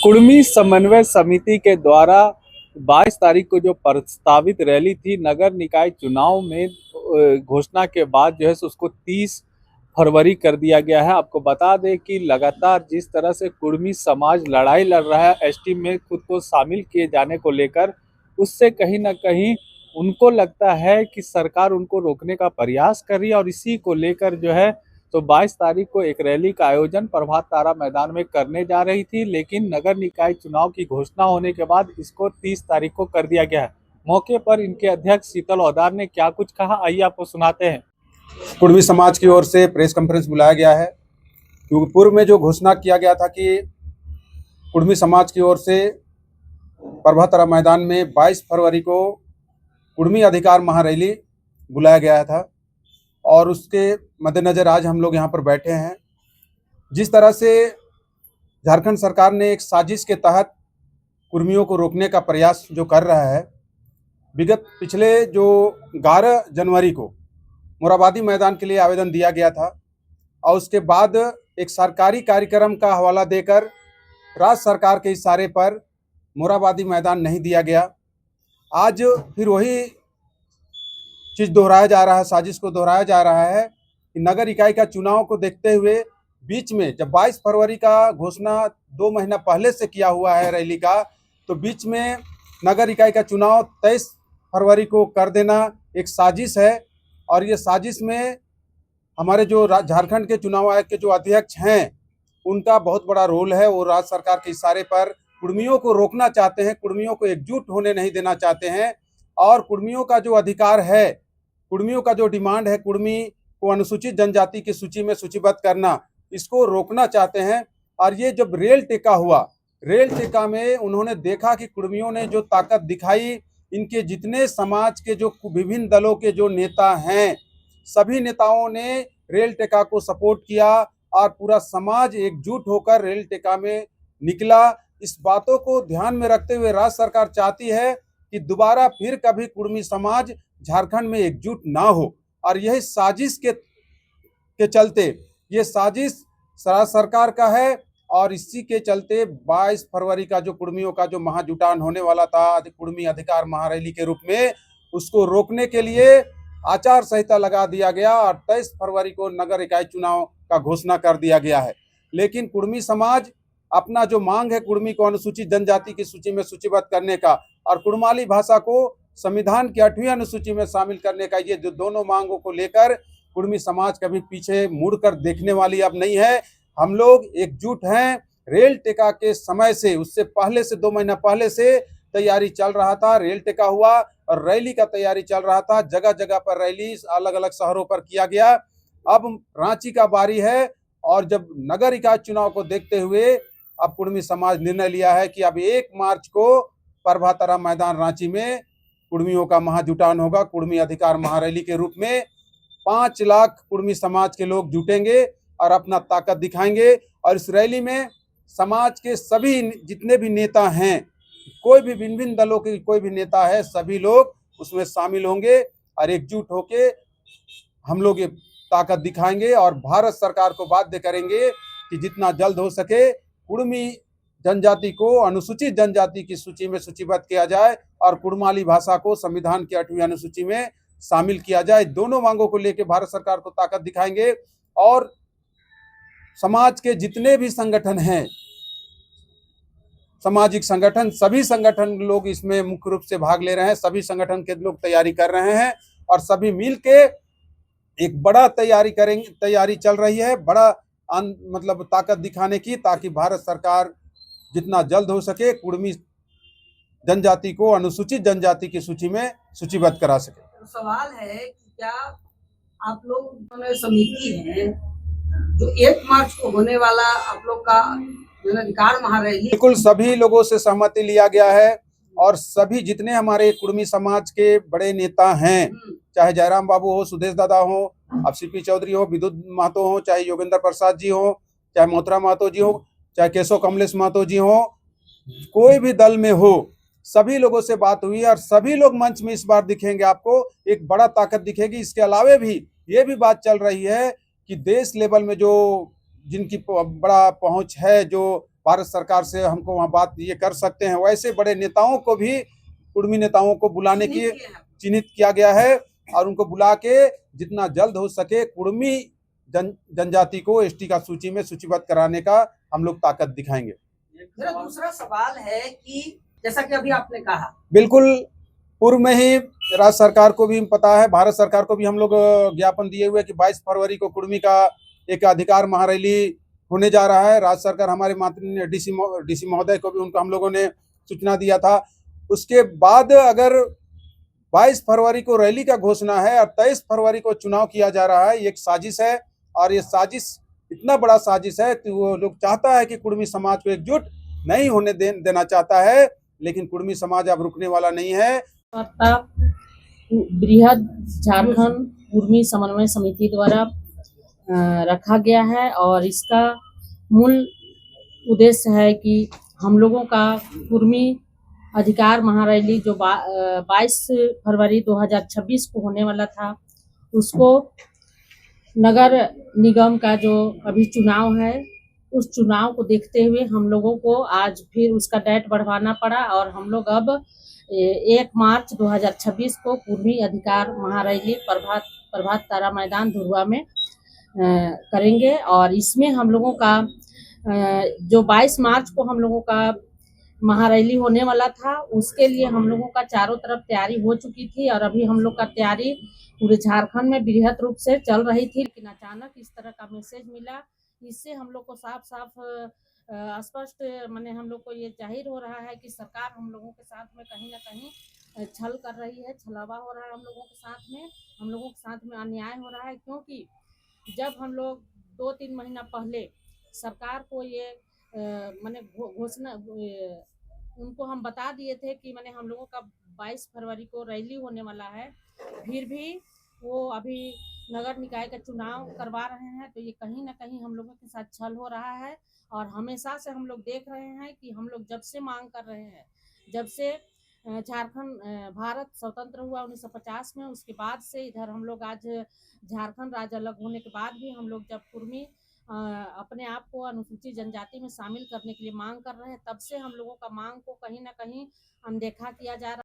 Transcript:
कुर्मी समन्वय समिति के द्वारा 22 तारीख को जो प्रस्तावित रैली थी नगर निकाय चुनाव में घोषणा के बाद जो है सो उसको 30 फरवरी कर दिया गया है। आपको बता दें कि लगातार जिस तरह से कुर्मी समाज लड़ाई लड़ रहा है एसटी में खुद को शामिल किए जाने को लेकर, उससे कहीं ना कहीं उनको लगता है कि सरकार उनको रोकने का प्रयास कर रही है और इसी को लेकर जो है तो 22 तारीख को एक रैली का आयोजन प्रभात तारा मैदान में करने जा रही थी, लेकिन नगर निकाय चुनाव की घोषणा होने के बाद इसको 30 तारीख को कर दिया गया है। मौके पर इनके अध्यक्ष शीतल औदार ने क्या कुछ कहा, आइए आपको सुनाते हैं। कुर्मी समाज की ओर से प्रेस कॉन्फ्रेंस बुलाया गया है क्योंकि पूर्व में जो घोषणा किया गया था कि कुर्मी समाज की ओर से प्रभात तारा मैदान में 22 फरवरी को कुर्मी अधिकार महारैली बुलाया गया था और उसके मद्देनज़र आज हम लोग यहाँ पर बैठे हैं। जिस तरह से झारखंड सरकार ने एक साजिश के तहत कुर्मियों को रोकने का प्रयास जो कर रहा है, विगत पिछले जो 11 जनवरी को मोराबादी मैदान के लिए आवेदन दिया गया था और उसके बाद एक सरकारी कार्यक्रम का हवाला देकर राज्य सरकार के इशारे पर मोराबादी मैदान नहीं दिया गया। आज फिर वही चीज़ दोहराया जा रहा है, साजिश को दोहराया जा रहा है कि नगर इकाई का चुनाव को देखते हुए बीच में जब 22 फरवरी का घोषणा 2 महीना पहले से किया हुआ है रैली का, तो बीच में नगर इकाई का चुनाव 23 फरवरी को कर देना एक साजिश है। और ये साजिश में हमारे जो झारखंड के चुनाव आयोग के जो अध्यक्ष हैं उनका बहुत बड़ा रोल है। वो राज्य सरकार के इशारे पर कुर्मियों को रोकना चाहते हैं, कुर्मियों को एकजुट होने नहीं देना चाहते हैं और कुर्मियों का जो अधिकार है, कुर्मियों का जो डिमांड है, कुर्मी को अनुसूचित जनजाति की सूची में सूचीबद्ध करना, इसको रोकना चाहते हैं। और ये जब रेल टेका हुआ, रेल टेका में उन्होंने देखा कि कुर्मियों ने जो ताकत दिखाई, इनके जितने समाज के जो विभिन्न दलों के जो नेता हैं, सभी नेताओं ने रेल टेका को सपोर्ट किया और पूरा समाज एकजुट होकर रेल टेका में निकला। इस बातों को ध्यान में रखते हुए राज्य सरकार चाहती है कि दोबारा फिर कभी कुर्मी समाज झारखंड में एकजुट ना हो और यही साजिश के चलते, ये साजिश सरकार का है और इसी के चलते 22 फरवरी का जो कुर्मियों का जो महाजुटान होने वाला था कुर्मी अधिकार महारैली के रूप में, उसको रोकने के लिए आचार संहिता लगा दिया गया और 23 फरवरी को नगर इकाई चुनाव का घोषणा कर दिया गया है। लेकिन कुर्मी समाज अपना जो मांग है कुर्मी को अनुसूचित जनजाति की सूची में सूचीबद्ध करने का और कुड़माली भाषा को संविधान की 8वीं अनुसूची में शामिल करने का, ये जो दोनों मांगों को लेकर कुर्मी समाज कभी पीछे मुड़कर देखने वाली अब नहीं है। हम लोग एकजुट हैं। रेल टेका के समय से, उससे पहले से 2 महीना पहले से तैयारी चल रहा था, रेल टेका हुआ और रैली का तैयारी चल रहा था, जगह जगह पर रैली अलग अलग शहरों पर किया गया। अब रांची का बारी है और जब नगर इकाई चुनाव को देखते हुए अब कुर्मी समाज निर्णय लिया है कि अब 1 मार्च को प्रभात तारा मैदान रांची में कुर्मियों का महाजुटान होगा। कुर्मी अधिकार महारैली के रूप में 5 लाख कुर्मी समाज के लोग जुटेंगे और अपना ताकत दिखाएंगे और इस रैली में समाज के सभी जितने भी नेता हैं, कोई भी भिन्न दलों के कोई भी नेता है, सभी लोग उसमें शामिल होंगे और एकजुट होके हम लोग ये ताकत दिखाएंगे और भारत सरकार को बाध्य करेंगे कि जितना जल्द हो सके कुर्मी जनजाति को अनुसूचित जनजाति की सूची में सूचीबद्ध किया जाए और कुड़माली भाषा को संविधान की 8वीं अनुसूची में शामिल किया जाए। दोनों मांगों को लेकर भारत सरकार को ताकत दिखाएंगे और समाज के जितने भी संगठन हैं, सामाजिक संगठन, सभी संगठन लोग इसमें मुख्य रूप से भाग ले रहे हैं। सभी संगठन के लोग तैयारी कर रहे हैं और सभी मिल के एक बड़ा तैयारी चल रही है, बड़ा मतलब ताकत दिखाने की, ताकि भारत सरकार जितना जल्द हो सके कुर्मी जनजाति को अनुसूचित जनजाति की सूची में सूचीबद्ध करा सके। तो सवाल है कि क्या आप लोग समिति है जो 1 मार्च को होने वाला आप लोग का अधिकार महारैली, बिल्कुल सभी लोगों से सहमति लिया गया है और सभी जितने हमारे कुर्मी समाज के बड़े नेता हैं, चाहे जयराम बाबू हो, सुदेश दादा हो, अब सीपी चौधरी हो, विद्युत महतो हो, चाहे योगेंद्र प्रसाद जी हो, चाहे मोहतरा महतो जी हो, चाहे केशव कमलेश महतो जी हो, कोई भी दल में हो, सभी लोगों से बात हुई और सभी लोग मंच में इस बार दिखेंगे। आपको एक बड़ा ताकत दिखेगी। इसके अलावे भी ये भी बात चल रही है कि देश लेवल में जो जिनकी बड़ा पहुंच है, जो भारत सरकार से हमको वहाँ बात ये कर सकते हैं। वैसे बड़े नेताओं को भी, कुर्मी नेताओं को बुलाने की चिन्हित किया गया है और उनको बुला के जितना जल्द हो सके कुर्मी जनजाति को एसटी का सूची में सूचीबद्ध कराने का हम लोग ताकत दिखाएंगे। मेरा दूसरा सवाल है कि जैसा कि अभी आपने कहा, बिल्कुल पूर्व में ही राज्य सरकार को भी पता है, भारत सरकार को भी हम लोग ज्ञापन दिए हुए कि 22 फरवरी को कुर्मी का एक अधिकार महारैली होने जा रहा है। राज्य सरकार हमारे माननीय डीसी महोदय को भी उनको हम लोगों ने सूचना दिया था। उसके बाद अगर 22 फरवरी को रैली का घोषणा है और 23 फरवरी को चुनाव किया जा रहा है, ये एक साजिश है और ये साजिश इतना बड़ा साजिश है कि वो लोग चाहता है कि कुर्मी समाज को एकजुट नहीं होने देना चाहता है, लेकिन कुर्मी समाज अब रुकने वाला नहीं है। बृहद झारखंड कुर्मी समन्वय समिति द्वारा रखा गया है और इसका मूल उद्देश्य है कि हम लोगों का कुर्मी अधिकार महारैली जो 22 फरवरी 2026 को होने वाला था, उसको नगर निगम का जो अभी चुनाव है, उस चुनाव को देखते हुए हम लोगों को आज फिर उसका डेट बढ़वाना पड़ा और हम लोग अब 1 मार्च 2026 को कुर्मी अधिकार महारैली प्रभात तारा मैदान धुरवा में करेंगे। और इसमें हम लोगों का जो 22 मार्च को हम लोगों का महारैली होने वाला था, उसके लिए हम लोगों का चारों तरफ तैयारी हो चुकी थी और अभी हम लोग का तैयारी पूरे झारखंड में बृहद रूप से चल रही थी। लेकिन अचानक इस तरह का मैसेज मिला, इससे हम लोग को साफ स्पष्ट माने हम लोग को ये जाहिर हो रहा है कि सरकार हम लोगों के साथ में कहीं ना कहीं छल कर रही है, छलावा हो रहा है हम लोगों के साथ में, हम लोगों के साथ में अन्याय हो रहा है। क्योंकि जब हम लोग 2-3 महीना पहले सरकार को ये माने घोषणा उनको हम बता दिए थे कि माने हम लोगों का 22 फरवरी को रैली होने वाला है, फिर भी वो अभी नगर निकाय का चुनाव करवा रहे हैं, तो ये कहीं ना कहीं हम लोगों के साथ छल हो रहा है। और हमेशा से हम लोग देख रहे हैं कि हम लोग जब से मांग कर रहे हैं, जब से भारत स्वतंत्र हुआ 1950 में, उसके बाद से इधर हम लोग आज झारखंड राज्य अलग होने के बाद भी हम लोग जब कुर्मी अपने आप को अनुसूचित जनजाति में शामिल करने के लिए मांग कर रहे हैं, तब से हम लोगों का मांग को कहीं ना कहीं अनदेखा किया जा रहा है।